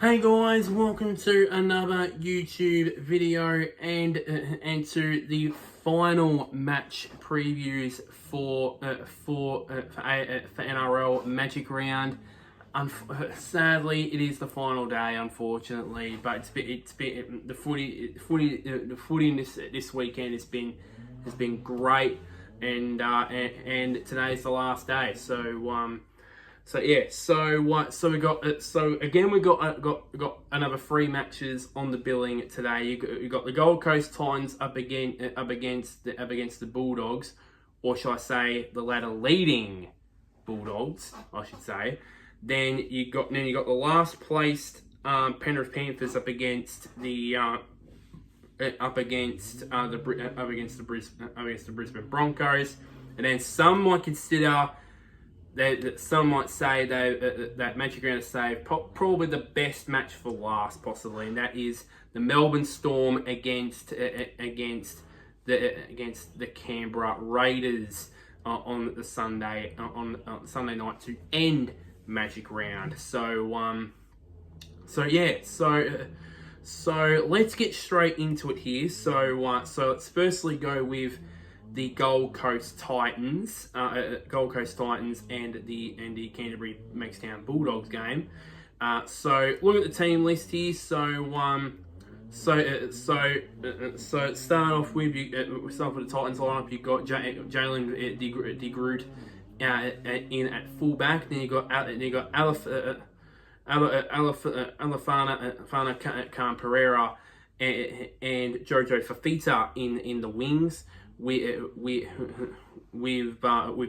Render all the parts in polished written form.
Hey guys, welcome to another YouTube video and to the final match previews for NRL Magic Round. Sadly, it is the final day, unfortunately, but it's been the footy in this weekend has been great, and today's the last day. So we got another three matches on the billing today. You got the Gold Coast Titans up against the Bulldogs, or should I say the ladder leading Bulldogs, I should say. Then you got the last placed Penrith Panthers up against the Brisbane Broncos, and then some might consider. Some might say that Magic Round is saved probably the best match for last, possibly, and that is the Melbourne Storm against the Canberra Raiders on Sunday night to end Magic Round. So let's get straight into it here. So let's firstly go with the Gold Coast Titans and the Canterbury-Bankstown Bulldogs game. So look at the team list here. So start off with the Titans lineup. You've got Jalen de Groot in at fullback. Then you got Alafana Khan Pereira and Jojo Fafita in the wings. With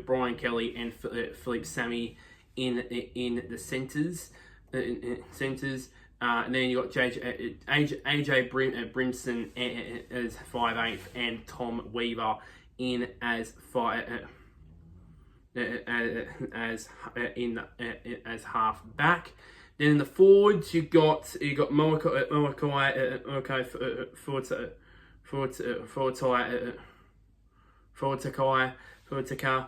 Brian Kelly and Philippe Sammy in the centres. And then you got AJ Brimson as 5'8" and Tom Weaver in as half back. Then in the forwards you got Fortica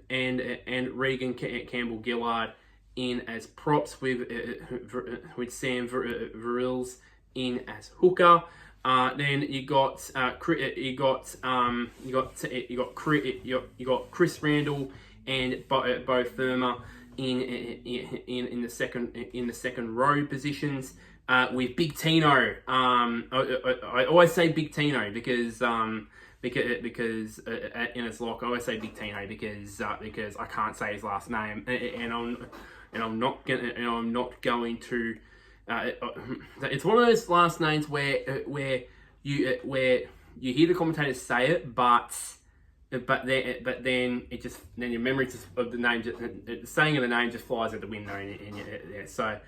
and Regan Campbell-Gillard in as props with Sam Verrills in as hooker. Then you got Chris Randall and Bo Firma in the second row positions. With Big Tino, I always say Big Tino because in its lock I always say Big Tino because I can't say his last name, and I'm not going to. It's one of those last names where you hear the commentators say it, but then your memory of the name, saying of the name just flies out the window, So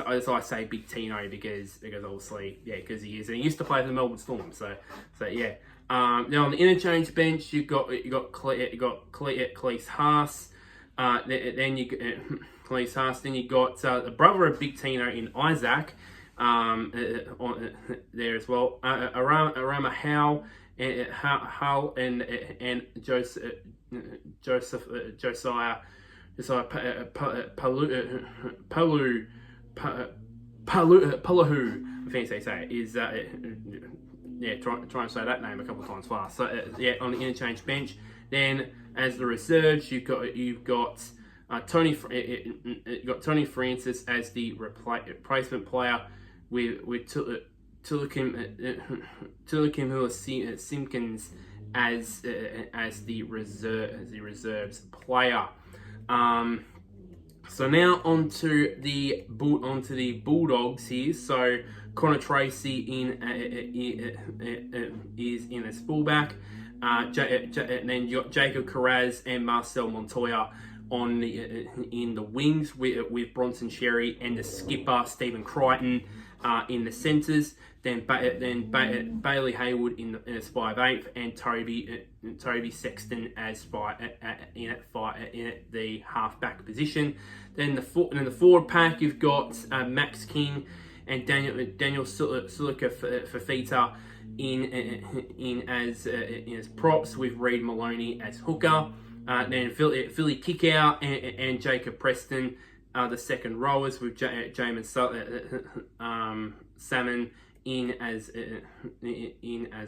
I say Big Tino because obviously, because he is, and he used to play for the Melbourne Storm. So. Now on the interchange bench, you got Cleese Haas. Then you Cleese Haas. Then you got the brother of Big Tino in Isaac on there as well. Arama Howe and Josiah Palahu, I think they say it, is try and say that name a couple of times fast. So on the interchange bench. Then as the reserves, you've got Tony Francis as the replacement player with Tulikim Simpkins as the reserves player. So now onto the Bulldogs here. So Connor Tracy is in as fullback. And then you got Jacob Carraz and Marcel Montoya in the wings with Bronson Sherry and the skipper Stephen Crichton in the centres. Then Bailey Haywood in as 5'8" and Toby Sexton as in the half-back position. Then in the forward pack you've got Max King and Daniel Silica Fafita in as props with Reid Maloney as hooker. Then Philly Kickout and Jacob Preston the second rowers with Jamin Salmon in as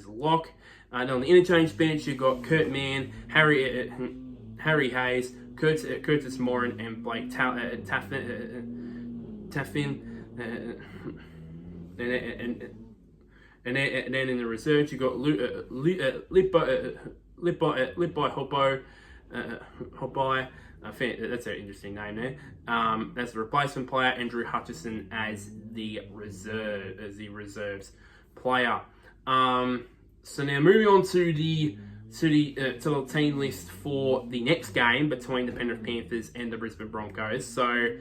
lock. And on the interchange bench, you've got Kurt Mann, Harry Hayes, Curtis Morin, and Blake Taffin. And then in the reserves, you've got Lit by Hobby. I think that's an interesting name there. As the replacement player, Andrew Hutchison as the reserves player. So now moving on to the team list for the next game between the Penrith Panthers and the Brisbane Broncos. So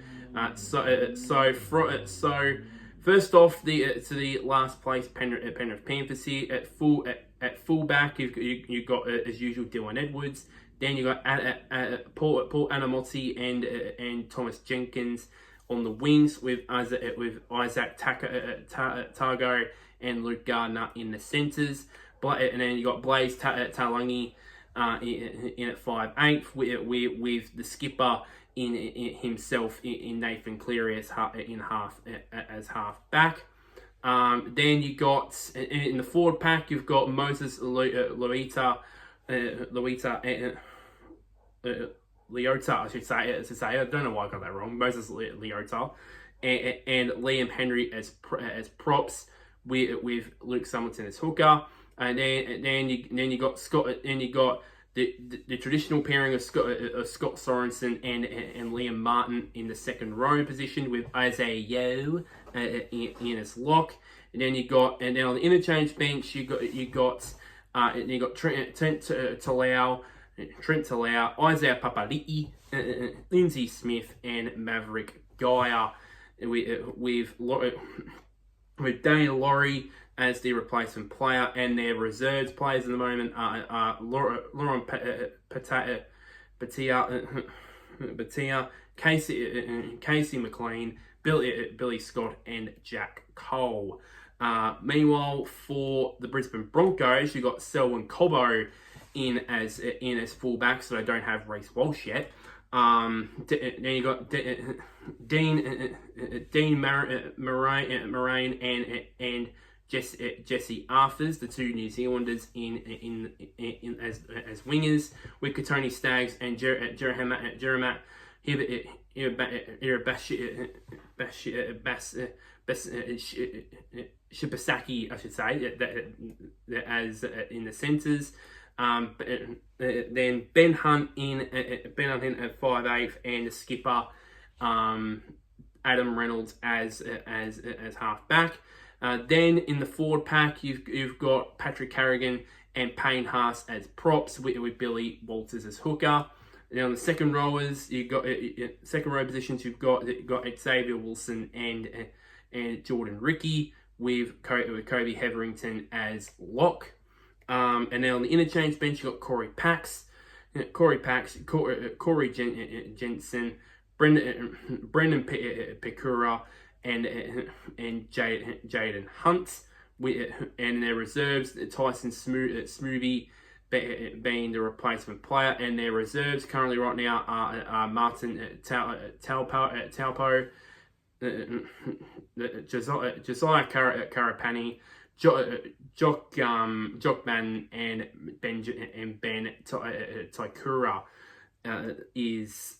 first off, to the last place Penrith Panthers here at fullback. You've got as usual Dylan Edwards. Then you got Paul Anamotti and Thomas Jenkins on the wings with Isaac Targo and Luke Gardner in the centres. And then you got Blaze Talangi in at 5'8" with the skipper in himself in Nathan Cleary as half back. Then you got in the forward pack you've got Moses Leota, I should say. I don't know why I got that wrong. Moses Leota and Liam Henry as props with Luke Summerton as hooker. And then you got Scott, and you got the traditional pairing of Scott Sorensen and Liam Martin in the second row position with Isaiah Yeo in as lock. And then on the interchange bench you got Trent Talau, Isaiah Papali'i, Lindsay Smith, and Maverick Geyer with Dane Laurie as the replacement player, and their reserves players at the moment are Lauren Batia, Casey McLean, Billy Scott, and Jack Cole. Meanwhile, for the Brisbane Broncos, you got Selwyn Cobbo in as fullback, so they don't have Reece Walsh yet. Then you got Dean Moraine and Jesse Arthurs, the two New Zealanders in as wingers, with Katoni Staggs and Jeramat Shibasaki, I should say, as in the centres. Then Ben Hunt in at 5'8", and the skipper Adam Reynolds as half back. Then in the forward pack, you've got Patrick Carrigan and Payne Haas as props with Billy Walters as hooker. Now on the second rowers, you've got second row positions. You've got Xavier Wilson and Jordan Rickey with Kobe Hetherington as lock. And then on the interchange bench, you've got Corey Jensen, Brendan Pekura, and Jaden Hunt, and their reserves, Tyson Smoothie being the replacement player, and their reserves currently right now are Martin Taupo, Josiah Karapani, Jock Mann, and Ben Taikura is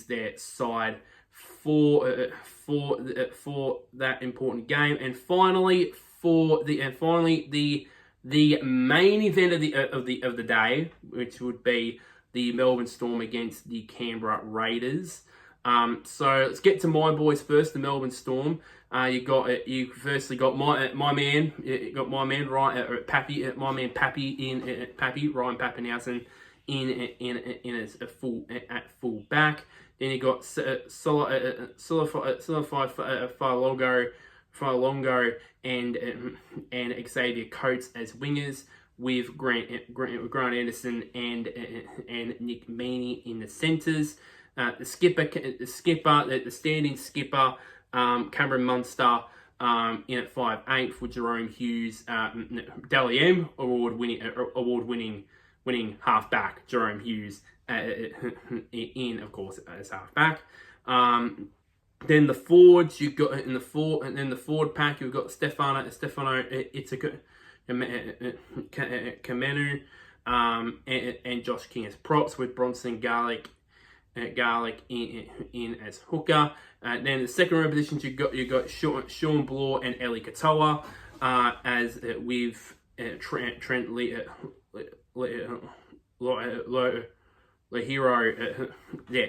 their side for that important game. And finally the main event of the day, which would be the Melbourne Storm against the Canberra Raiders. So let's get to my boys first, the Melbourne Storm. You firstly got my man, right? Pappy, my man Pappy Ryan Pappenhausen in as a full back. Then you got Solidified Falongo and Xavier Coates as wingers, with Grant Anderson and Nick Meaney in the centres. The standing skipper, Cameron Munster, in at 5'8" for Jerome Hughes. Dally M award-winning half-back Jerome Hughes in, of course, as half-back. Then the forwards you got in the forward pack you've got Stefano Kamenu and Josh King as props, with Bronson Garlic in as hooker. Then the second row positions you got Sean Bloor and Eli Katoa as with Trent Lahiro,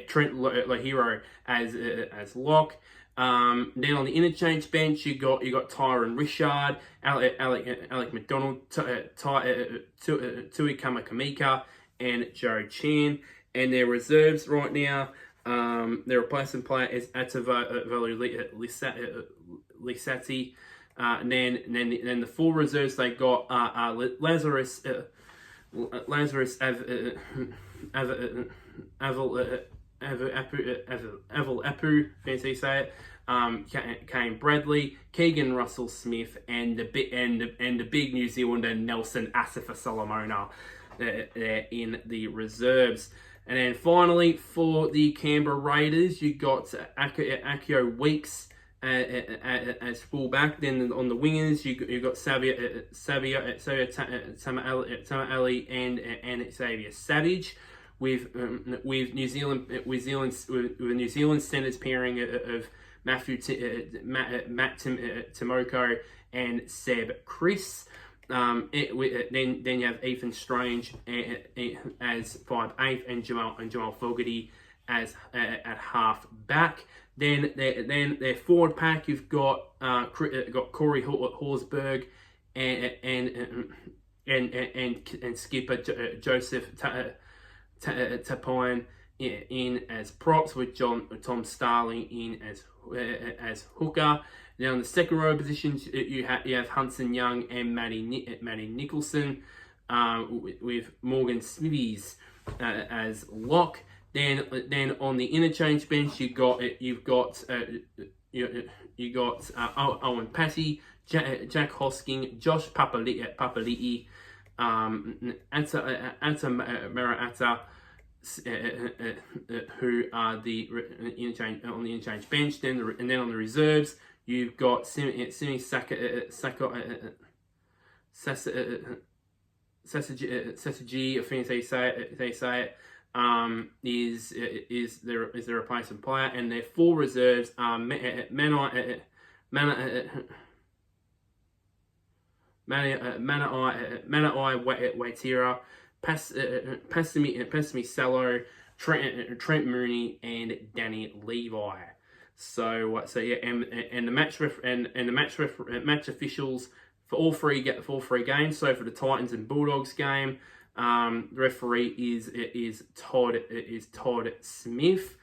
Trent Lahiro as lock. Then on the interchange bench, you got Tyron Richard, Alec McDonald, Tui Kamakamika, and Joe Chan. And their reserves right now, their replacement player is Atavalu Lisati. And then the full reserves they got Lazarus Apu, fancy say it. Kane Bradley, Keegan Russell Smith, and the big New Zealander Nelson Asafa Solomona in the reserves. And then finally for the Canberra Raiders, you got Akio Weeks as fullback. Then on the wingers, you got Savia Tamaali and Xavier Savage, with New Zealand centres pairing of Matt Timoko and Seb Chris. Then you have Ethan Strange as 5'8" and Jamal Fogarty as at half back. Then their forward pack you've got Corey Horsburgh and skipper Joseph Tapine in as props, with Tom Starling in as hooker. Now in the second row positions, you have Hudson Young and Matty Nicholson, with Morgan Smithies as lock. Then on the interchange bench, you've got Owen Patty, Jack Hosking, Josh Papali'i, Anta Mara'ata, who are the interchange bench. Then on the reserves, you've got Simi Sasaji, I think they say it, is the replacement player, and their four reserves are Manai Waitira, Passimi Sallow, Trent Mooney, and Danny Levi. So yeah, and the match match officials for all three games. So for the Titans and Bulldogs game, the referee is Todd Smith.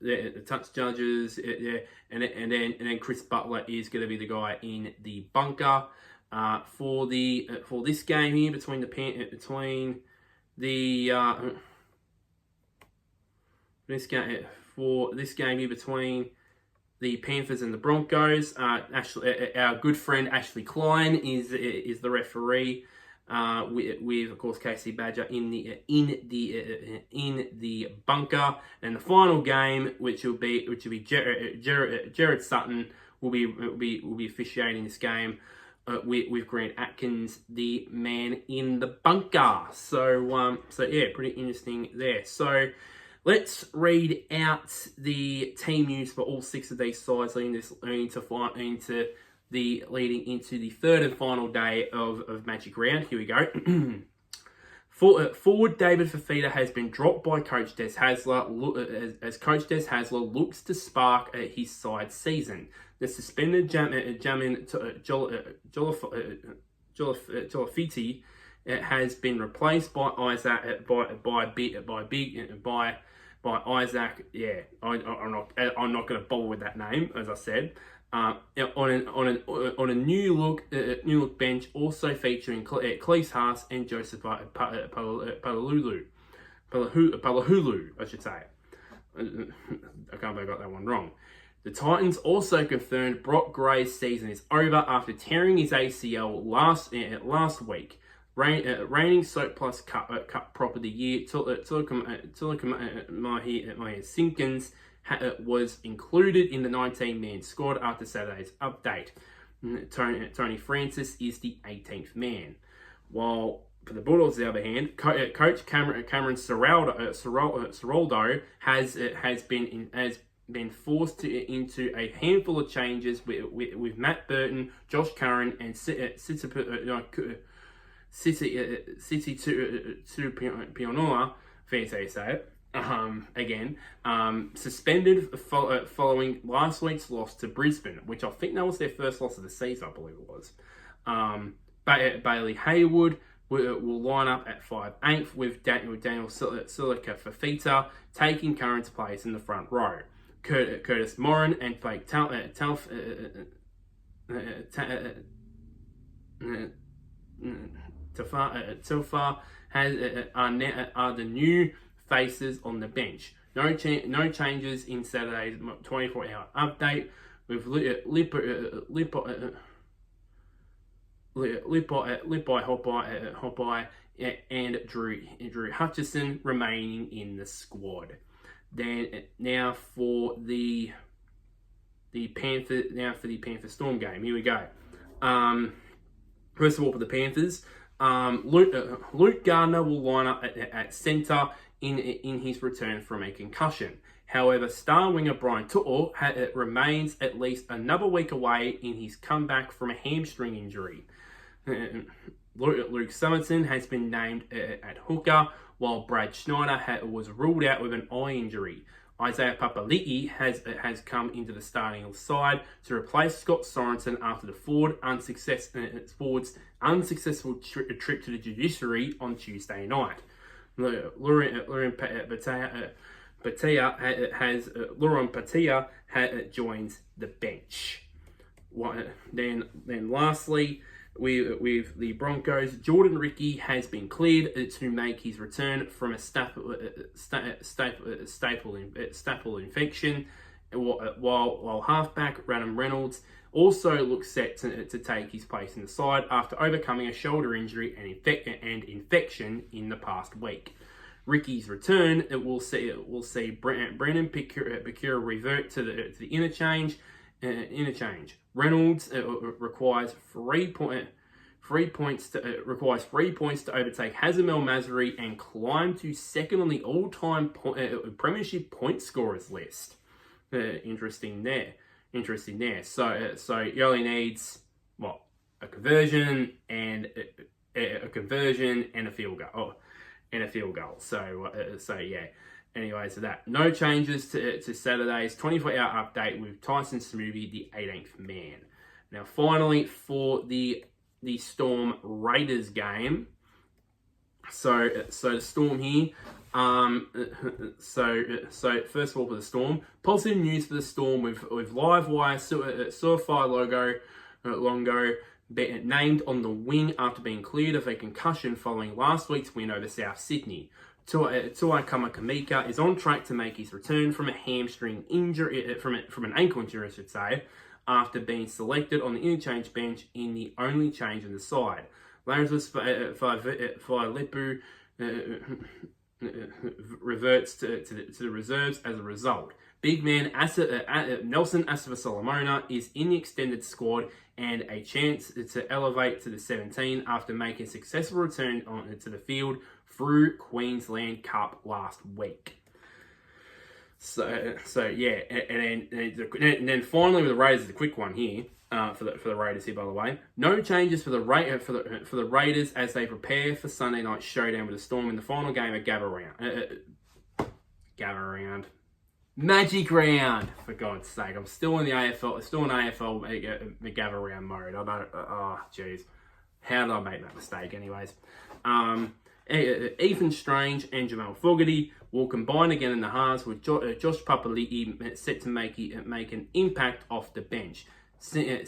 The touch judges, and then Chris Butler is going to be the guy in the bunker for this game here between the Panthers and the Broncos. Our good friend Ashley Klein is the referee, with of course Casey Badger in the bunker. And the final game, which will be Jared Sutton will be officiating this game, with Grant Atkins, the man in the bunker. So yeah, pretty interesting there. So let's read out the team news for all six of these sides leading into the third and final day of Magic Round. Here we go. Forward David Fafita has been dropped by Coach Des Hasler as Coach Des Hasler looks to spark his side season. The suspended Jamin Jolofiti has been replaced by Isaac by Isaac. Yeah, I'm not going to bother with that name, as I said. On a new look bench, also featuring Cleese Haas and Joseph Palahulu, I should say. I can't believe I got that one wrong. The Titans also confirmed Brock Gray's season is over after tearing his ACL last week. Reigning Soap Plus Cup Prop of the Year, Mahir Simpkins was included in the 19-man squad after Saturday's update. Tony Francis is the 18th man. While for the Bulldogs, on the other hand, Coach Cameron Ciraldo has been forced into a handful of changes with Matt Burton, Josh Curran, and City Pionoa, fancy to say it, suspended following last week's loss to Brisbane, which I think that was their first loss of the season, I believe it was. Bailey Haywood will line up at 5'8" with Daniel Silica Fafita taking Curran's place in the front row. Curtis Morin and Fake Tilfa are the new faces on the bench. No changes in Saturday's 24-hour update with Hopai and Drew Hutchison remaining in the squad. Now for the Panther Storm game. Here we go. First of all, for the Panthers, Luke Gardner will line up at centre in his return from a concussion. However, star winger Brian To'o remains at least another week away in his comeback from a hamstring injury. Luke Summerton has been named at hooker, while Brad Schneider was ruled out with an eye injury. Isaiah Papali'i has come into the starting side to replace Scott Sorensen after the Ford's unsuccessful trip to the judiciary on Tuesday night. Lauren Patia joins the bench. Then lastly, with the Broncos, Jordan Ricky has been cleared to make his return from a staple infection, while halfback Adam Reynolds also looks set to take his place in the side after overcoming a shoulder injury and infection in the past week. Ricky's return will see Brandon Picura revert to the interchange. Reynolds requires 3 points to overtake Hazemel Masri and climb to second on the all-time premiership point scorers list. Interesting there. So he only needs a conversion and a field goal. So yeah. Anyway, so that. No changes to Saturday's 24-hour update with Tyson Smoothy, the 18th man. Now, finally, for the Storm Raiders game. So the Storm here. So first of all, for the Storm, positive news for the Storm with Livewire Surfire Longo named on the wing after being cleared of a concussion following last week's win over South Sydney. Tuai Kamika is on track to make his return from a hamstring injury, from an ankle injury, I should say, after being selected on the interchange bench in the only change in the side. Lazarus Failepu reverts to the reserves as a result. Big man Nelson Asava-Solomona is in the extended squad and a chance to elevate to the 17 after making a successful return to the field through Queensland Cup last week. So yeah, and then finally with the Raiders, the quick one here for the Raiders here, by the way. No changes for the Raiders as they prepare for Sunday night showdown with the Storm in the final game of Magic Round, for God's sake. I'm still in the AFL, McGavin round mode. I don't, jeez. How did I make that mistake? Anyways. Ethan Strange and Jamal Fogarty will combine again in the halves with Josh Papali'i set to make an impact off the bench. Simi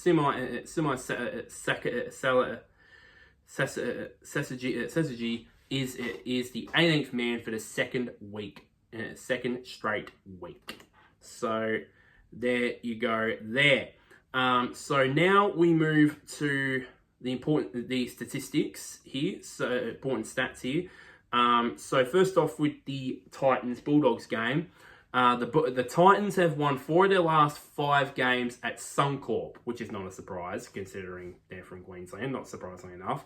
Sasagi is the 18th man for the second straight week. So there you go there. So now we move to the statistics here. So important stats here. So first off with the Titans Bulldogs game. The Titans have won 4 of their last 5 games at Suncorp, which is not a surprise considering they're from Queensland, not surprisingly enough.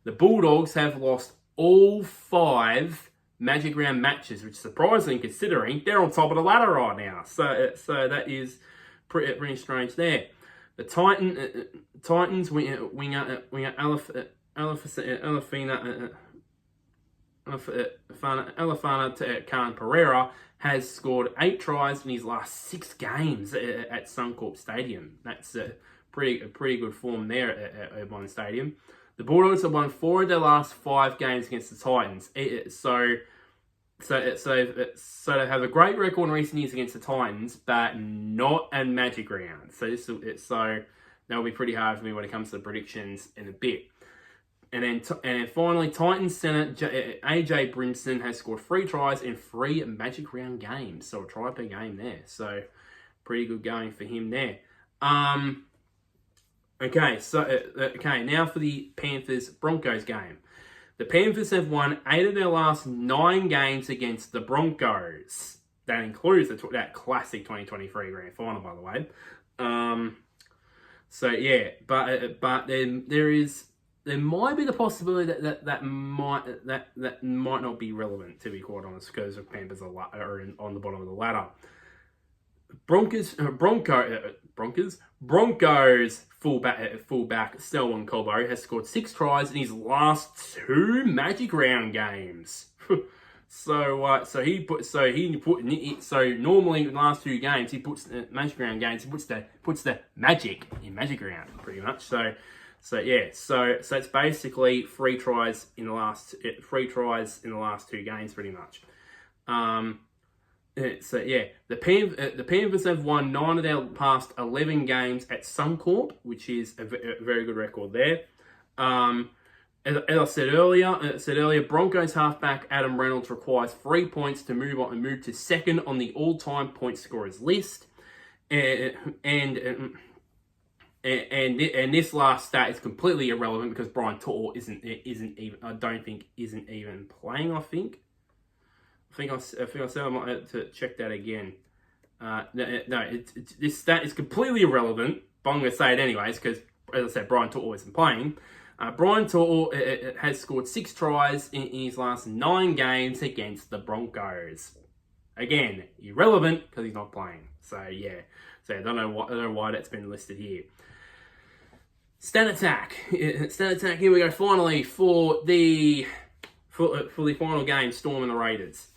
The Bulldogs have lost all 5 Magic Round matches, which is surprising considering they're on top of the ladder right now. So that is pretty strange there. The Titans winger Elefana Khan Pereira has scored 8 tries in his last 6 games at Suncorp Stadium. That's a pretty good form there at one stadium. The Bulldogs have won 4 of their last 5 games against the Titans. So they have a great record in recent years against the Titans, but not a Magic Round. So that'll be pretty hard for me when it comes to the predictions in a bit. And then finally, Titans centre AJ Brimson has scored 3 tries in 3 Magic Round games. So a try per game there. So pretty good going for him there. Okay, now for the Panthers-Broncos game. The Panthers have won 8 of their last 9 games against the Broncos. That includes that classic 2023 grand final, by the way. There might be the possibility that might not be relevant, to be quite honest, because the Panthers are on the bottom of the ladder. Broncos fullback Selwyn Colbo has scored 6 tries in his last 2 Magic Round games. So normally in the last 2 games he puts Magic Round games, he puts the magic in Magic Round pretty much. So it's basically 3 tries in the last 2 games pretty much. The Panthers have won 9 of their past 11 games at Suncorp, which is a very good record there. As I said earlier, Broncos halfback Adam Reynolds requires 3 points to move to second on the all-time point scorers list, and this last stat is completely irrelevant because Brian To'o isn't even playing. I think I said I might have to check that again. This stat is completely irrelevant, but I'm going to say it anyways because, as I said, Brian To'o isn't playing. Brian To'o has scored 6 tries in his last 9 games against the Broncos. Again, irrelevant because he's not playing. So I don't know why that's been listed here. Stat attack. Here we go. Finally for the final game, Storm and the Raiders.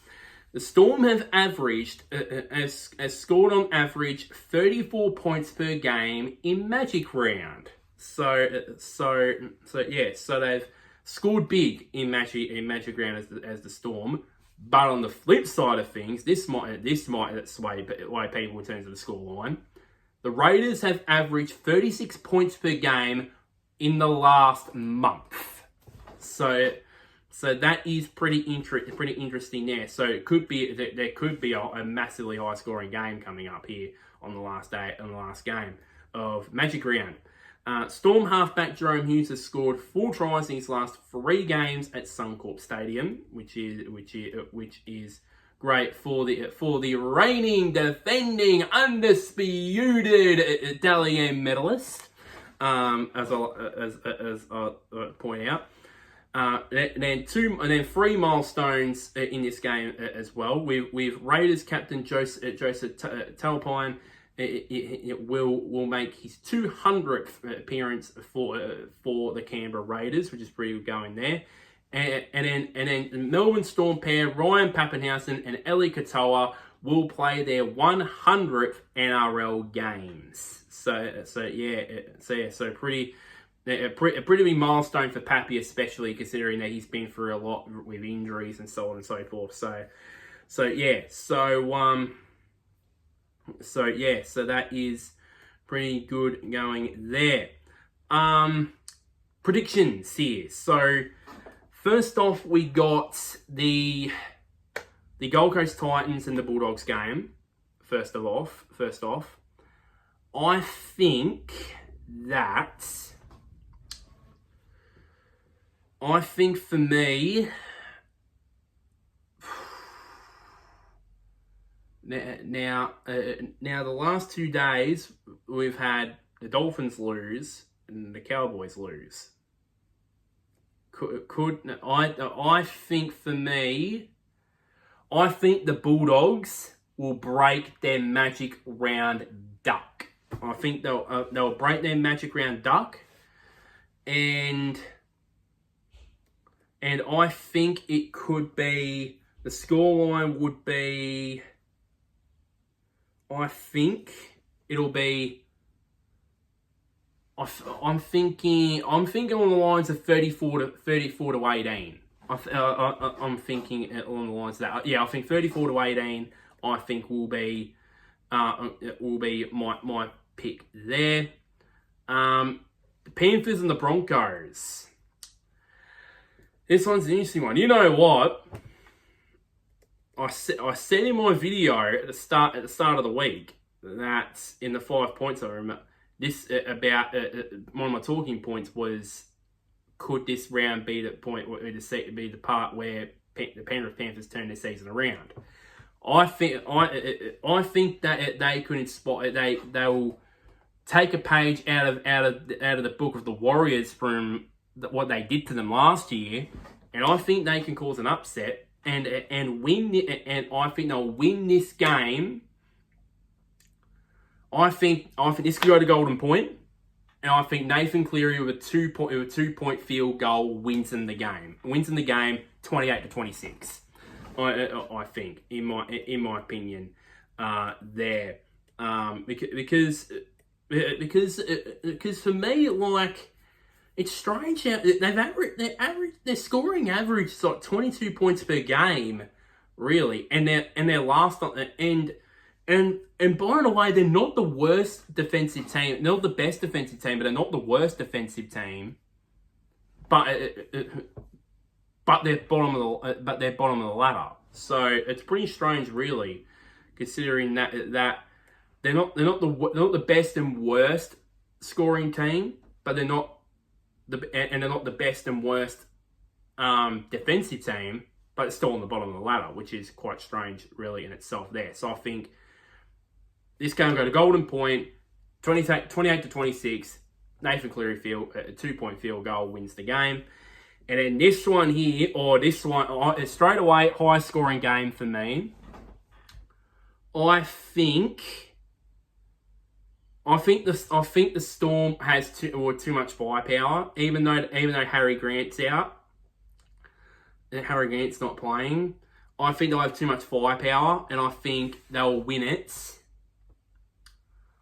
The Storm have averaged, has scored on average 34 points per game in Magic Round. So they've scored big in Magic Round as the Storm. But on the flip side of things, this might sway people in terms of the scoreline. The Raiders have averaged 36 points per game in the last month. So that is pretty interesting there. So there could be a massively high scoring game coming up here on the last game of Magic Round. Storm halfback Jerome Hughes has scored 4 tries in his last 3 games at Suncorp Stadium, which is great for the reigning, defending, undisputed Dally M medalist. As I point out. Then 3 milestones in this game as well. With Raiders captain Joseph Talpine, it will make his 200th appearance for the Canberra Raiders, which is pretty good going there. And then Melbourne Storm pair Ryan Pappenhausen and Eli Katoa will play their 100th NRL games. So pretty big milestone for Pappy, especially considering that he's been through a lot with injuries and so on and so forth. So that is pretty good going there. Predictions here. So first off, we got the Gold Coast Titans and the Bulldogs game. First off, I think for me, now, the last 2 days we've had the Dolphins lose and the Cowboys lose. I think for me, I think the Bulldogs will break their magic round duck. I think they'll break their magic round duck, and I think it could be, the scoreline would be, I think it'll be, I'm thinking on the lines of 34 to 18. I'm thinking along the lines of that. Yeah, I think 34 to 18. I think will be my pick there. The Panthers and the Broncos. This one's an interesting one. You know what? I said in my video at the start of the week that in the 5 points I remember this about one of my talking points was, could this round be the point where be the part where the Penrith Panthers turn their season around? I think that they could inspire. They will take a page out of the book of the Warriors from what they did to them last year, and I think they can cause an upset and win. And I think they'll win this game. I think this could go to Golden Point, and I think Nathan Cleary with a 2 point field goal wins in the game. 28-26. I think, in my opinion, there, because for me, like, it's strange how their scoring average is like 22 points per game, really, and their last and by the way, they're not the worst defensive team. They're not the best defensive team, but they're not the worst defensive team. But they're bottom of the ladder. So it's pretty strange, really, considering that they're not the best and worst scoring team, but they're not the best and worst defensive team, but it's still on the bottom of the ladder, which is quite strange, really, in itself. There, so I think this game will go to Golden Point, 28-26. Nathan Cleary a 2 point field goal wins the game. And then this one here, is straight away high scoring game for me. I think the Storm has too much firepower, even though Harry Grant's out. And Harry Grant's not playing. I think they'll have too much firepower, and I think they'll win it.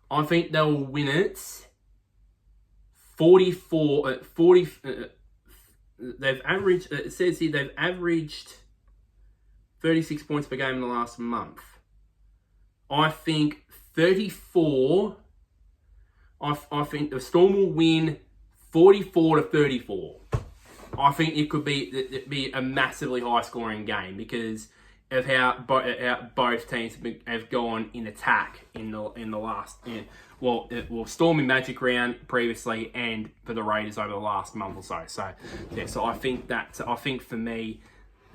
I think they'll win it 40. They've averaged, it says here, they've averaged 36 points per game in the last month. I think 34. I think the Storm will win 44-34. I think it could be a massively high scoring game because of how both teams have gone in attack in the last. Storm in Magic Round previously, and for the Raiders over the last month or so. So yeah, so I think for me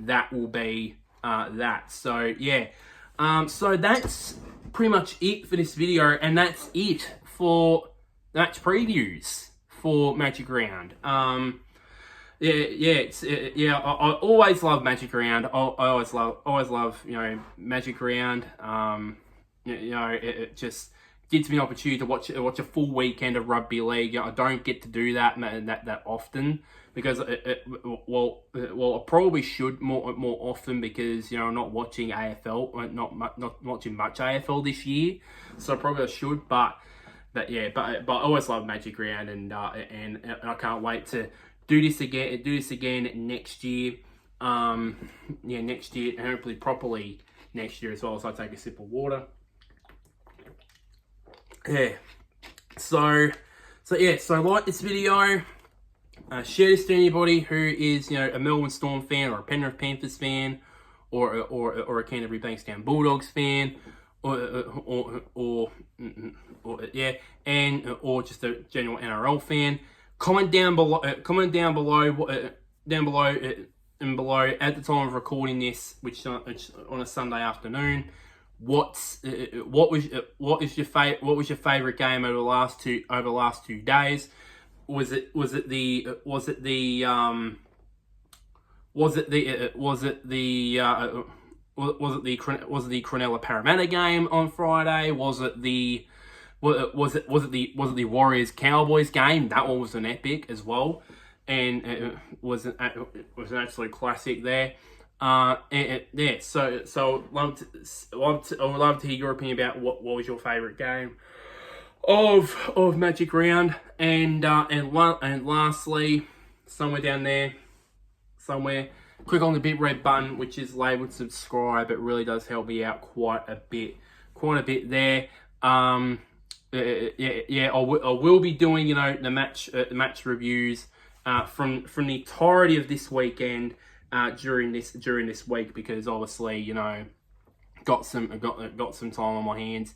that will be that. So yeah, so that's pretty much it for this video, and that's it for match previews for Magic Round. I always love Magic Round. I always love Magic Round. It just gives me an opportunity to watch a full weekend of rugby league. I don't get to do that often because I probably should more often because I'm not watching AFL, not watching much AFL this year. So probably I should, but I always love Magic Round, and I can't wait to do this again next year. Next year, and hopefully properly next year as well. So I take a sip of water. Yeah. So like this video. Share this to anybody who is a Melbourne Storm fan, or a Penrith Panthers fan, or a Canterbury-Bankstown Bulldogs fan, or just a general NRL fan. Comment down below at the time of recording this, which on a Sunday afternoon, what was your favorite game over the last 2 days? Was it the Cronulla Parramatta game on Friday? Was it the Warriors Cowboys game? That one was an epic as well, and it was an absolute classic there. Yeah. So I would love to hear your opinion about what was your favourite game of Magic Round, and lastly, somewhere down there, click on the big red button which is labelled subscribe. It really does help me out quite a bit there. I will be doing the match reviews from the entirety of this weekend during this week, because obviously got some time on my hands.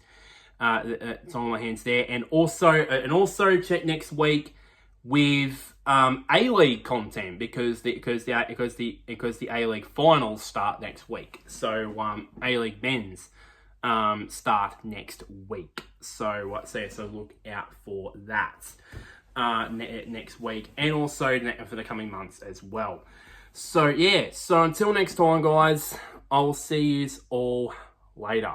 There, and also check next week with A-League content, because the A-League finals start next week. So A-League men's start next week. So look out for that next week, and also for the coming months as well. So until next time, guys, I will see you all later.